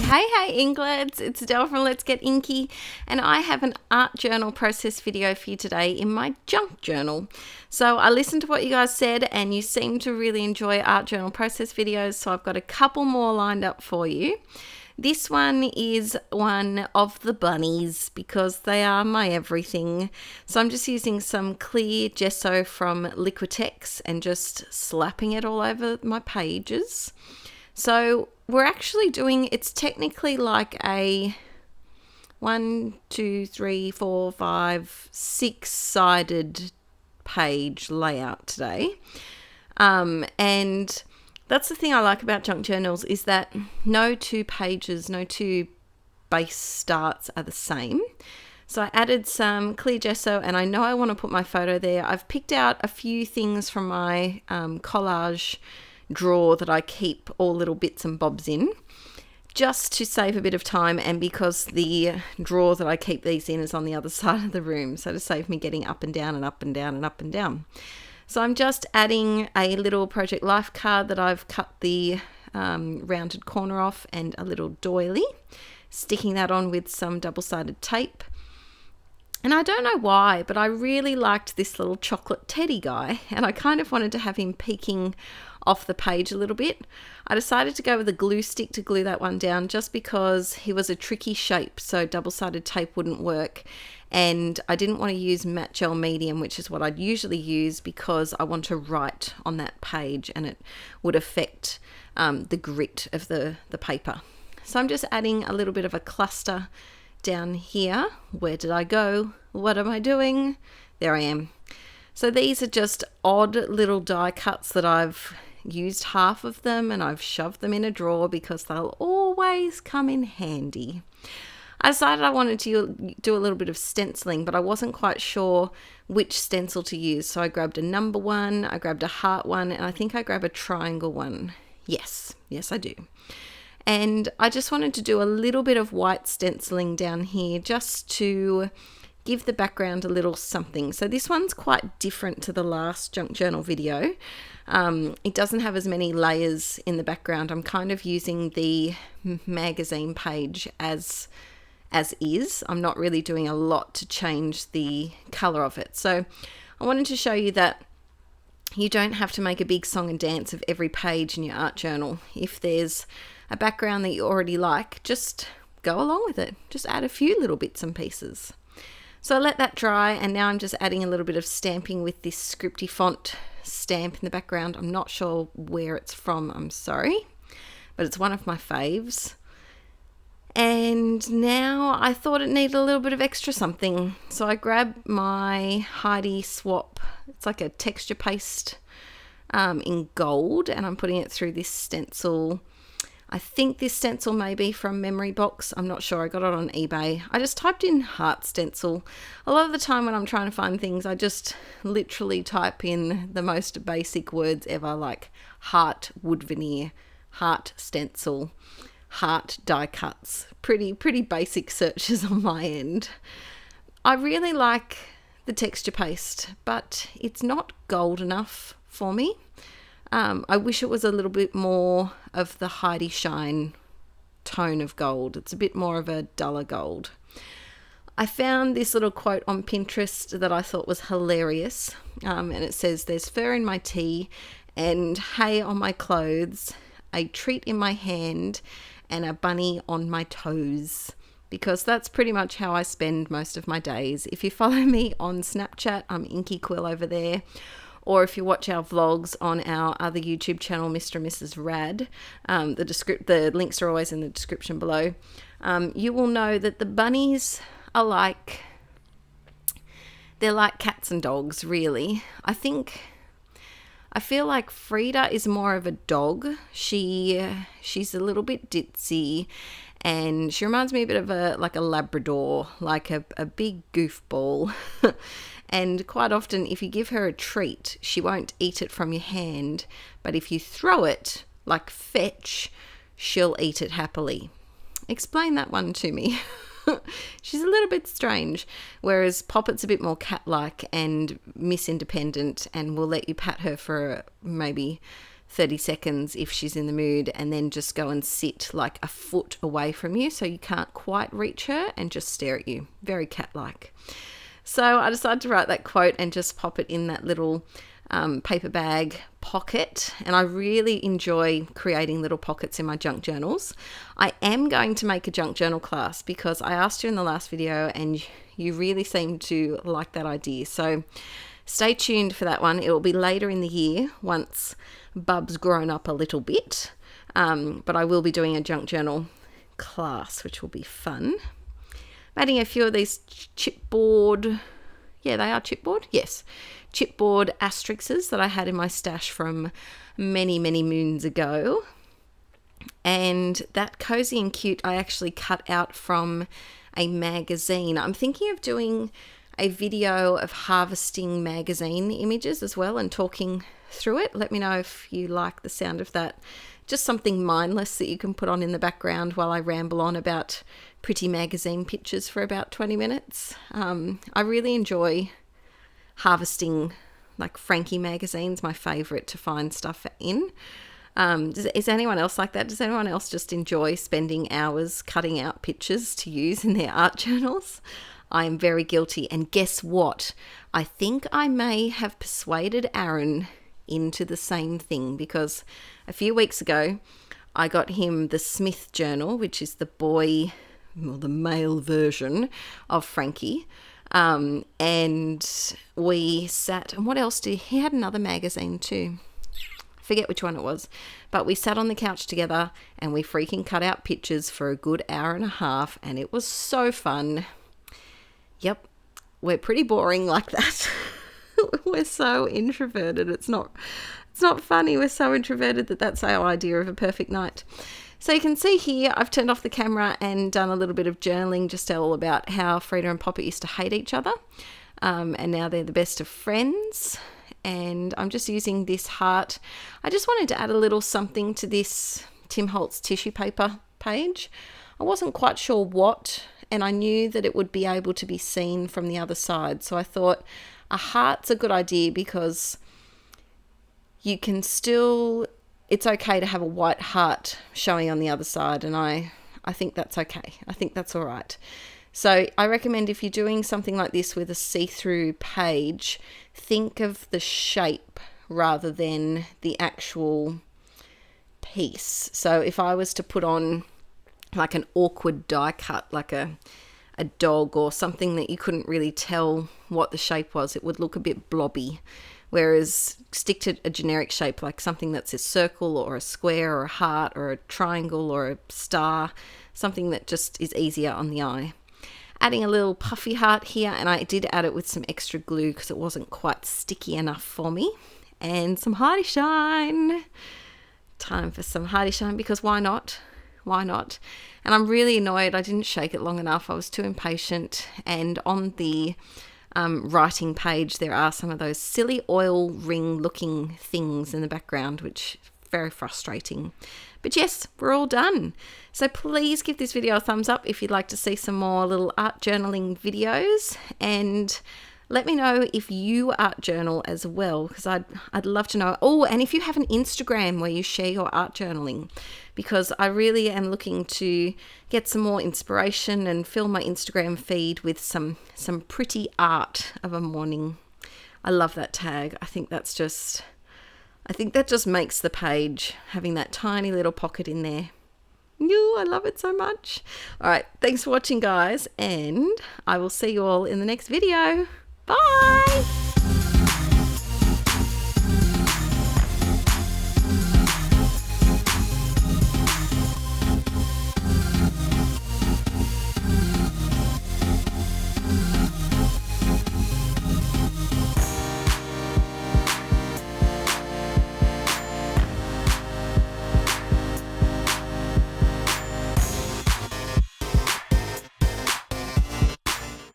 Hey Inklets, it's Adele from Let's Get Inkie, and I have an art journal process video for you today in my junk journal. So I listened to what you guys said and you seem to really enjoy art journal process videos, so I've got a couple more lined up for you. This one is one of the bunnies because they are my everything. So I'm just using some clear gesso from Liquitex and just slapping it all over my pages. So we're actually doing, it's technically like a 6-sided page layout today. And that's the thing I like about junk journals is that no two pages, no two base starts are the same. So I added some clear gesso and I know I want to put my photo there. I've picked out a few things from my collage drawer that I keep all little bits and bobs in, just to save a bit of time, and because the drawer that I keep these in is on the other side of the room, so to save me getting up and down and up and down and up and down. So I'm just adding a little Project Life card that I've cut the rounded corner off and a little doily, sticking that on with some double-sided tape. And I don't know why, but I really liked this little chocolate teddy guy, and I kind of wanted to have him peeking off the page a little bit. I decided to go with a glue stick to glue that one down just because he was a tricky shape, so double-sided tape wouldn't work. And I didn't want to use matte gel medium, which is what I'd usually use, because I want to write on that page and it would affect the grit of the paper. So I'm just adding a little bit of a cluster down here. Where did I go? What am I doing? There I am. So these are just odd little die cuts that I've used half of them and I've shoved them in a drawer because they'll always come in handy. I decided I wanted to do a little bit of stenciling, but I wasn't quite sure which stencil to use. So I grabbed a number one, I grabbed a heart one, and I think I grabbed a triangle one. Yes, I do. And I just wanted to do a little bit of white stenciling down here just to give the background a little something. So this one's quite different to the last junk journal video. It doesn't have as many layers in the background. I'm kind of using the magazine page as is. I'm not really doing a lot to change the color of it. So I wanted to show you that you don't have to make a big song and dance of every page in your art journal. If there's a background that you already like, just go along with it. Just add a few little bits and pieces. So I let that dry, and now I'm just adding a little bit of stamping with this scripty font stamp in the background. I'm not sure where it's from, I'm sorry, but it's one of my faves. And now I thought it needed a little bit of extra something. So I grabbed my hiiiii swap. It's like a texture paste in gold, and I'm putting it through this stencil. I think this stencil may be from Memory Box. I'm not sure. I got it on eBay. I just typed in heart stencil. A lot of the time when I'm trying to find things, I just literally type in the most basic words ever, like heart wood veneer, heart stencil, heart die cuts. Pretty basic searches on my end. I really like the texture paste, but it's not gold enough for me. I wish it was a little bit more of the hiiiii shine tone of gold. It's a bit more of a duller gold. I found this little quote on Pinterest that I thought was hilarious. And it says, "There's fur in my tea and hay on my clothes, a treat in my hand and a bunny on my toes." Because that's pretty much how I spend most of my days. If you follow me on Snapchat, I'm Inkie Quill over there. Or if you watch our vlogs on our other YouTube channel, Mr. and Mrs. Rad, the links are always in the description below. You will know that the bunnies are they're like cats and dogs, really. I feel like Frida is more of a dog. She's a little bit ditzy, and she reminds me a bit of a Labrador, like a big goofball. And quite often, if you give her a treat, she won't eat it from your hand. But if you throw it, like fetch, she'll eat it happily. Explain that one to me. She's a little bit strange, whereas Poppet's a bit more cat-like and Miss Independent and will let you pat her for maybe 30 seconds if she's in the mood, and then just go and sit like a foot away from you so you can't quite reach her and just stare at you. Very cat-like. So I decided to write that quote and just pop it in that little paper bag pocket, and I really enjoy creating little pockets in my junk journals. I am going to make a junk journal class because I asked you in the last video and you really seemed to like that idea. So stay tuned for that one. It will be later in the year once Bub's grown up a little bit, but I will be doing a junk journal class, which will be fun. I'm adding a few of these chipboard, yeah, they are chipboard, yes, chipboard asterisks that I had in my stash from many moons ago. And that Cosy and Cute I actually cut out from a magazine. I'm thinking of doing a video of harvesting magazine images as well and talking through it. Let me know if you like the sound of that. Just something mindless that you can put on in the background while I ramble on about pretty magazine pictures for about 20 minutes. I really enjoy harvesting, like Frankie magazines, my favourite to find stuff in. Is anyone else like that? Does anyone else just enjoy spending hours cutting out pictures to use in their art journals? I am very guilty. And guess what? I think I may have persuaded Aaron into the same thing, because a few weeks ago I got him the Smith journal, which is the boy, well, the male version of Frankie. And we sat, and what else did he had another magazine too. Forget which one it was, but we sat on the couch together and we freaking cut out pictures for a good hour and a half, and it was so fun. Yep, we're pretty boring like that. We're so introverted. It's not funny. We're so introverted that's our idea of a perfect night. So you can see here, I've turned off the camera and done a little bit of journaling, just all about how Frida and Poppet used to hate each other. And now they're the best of friends. And I'm just using this heart. I just wanted to add a little something to this Tim Holtz tissue paper page. I wasn't quite sure what, and I knew that it would be able to be seen from the other side. So I thought a heart's a good idea because you can still, it's okay to have a white heart showing on the other side, and I think that's okay. I think that's all right. So I recommend if you're doing something like this with a see-through page, think of the shape rather than the actual piece. So if I was to put on like an awkward die cut, like a dog or something that you couldn't really tell what the shape was, it would look a bit blobby. Whereas stick to a generic shape, like something that's a circle or a square or a heart or a triangle or a star, something that just is easier on the eye. Adding a little puffy heart here, and I did add it with some extra glue because it wasn't quite sticky enough for me. And some Heidi Shine. Time for some Heidi Shine, because why not? Why not? And I'm really annoyed I didn't shake it long enough. I was too impatient. And on the writing page, there are some of those silly oil ring looking things in the background, which is very frustrating. But yes, we're all done. So please give this video a thumbs up if you'd like to see some more little art journaling videos, and let me know if you art journal as well, because I'd love to know. Oh, and if you have an Instagram where you share your art journaling, because I really am looking to get some more inspiration and fill my Instagram feed with some pretty art of a morning. I love that tag. I think that just makes the page, having that tiny little pocket in there. I love it so much. All right, thanks for watching, guys, and I will see you all in the next video. Bye!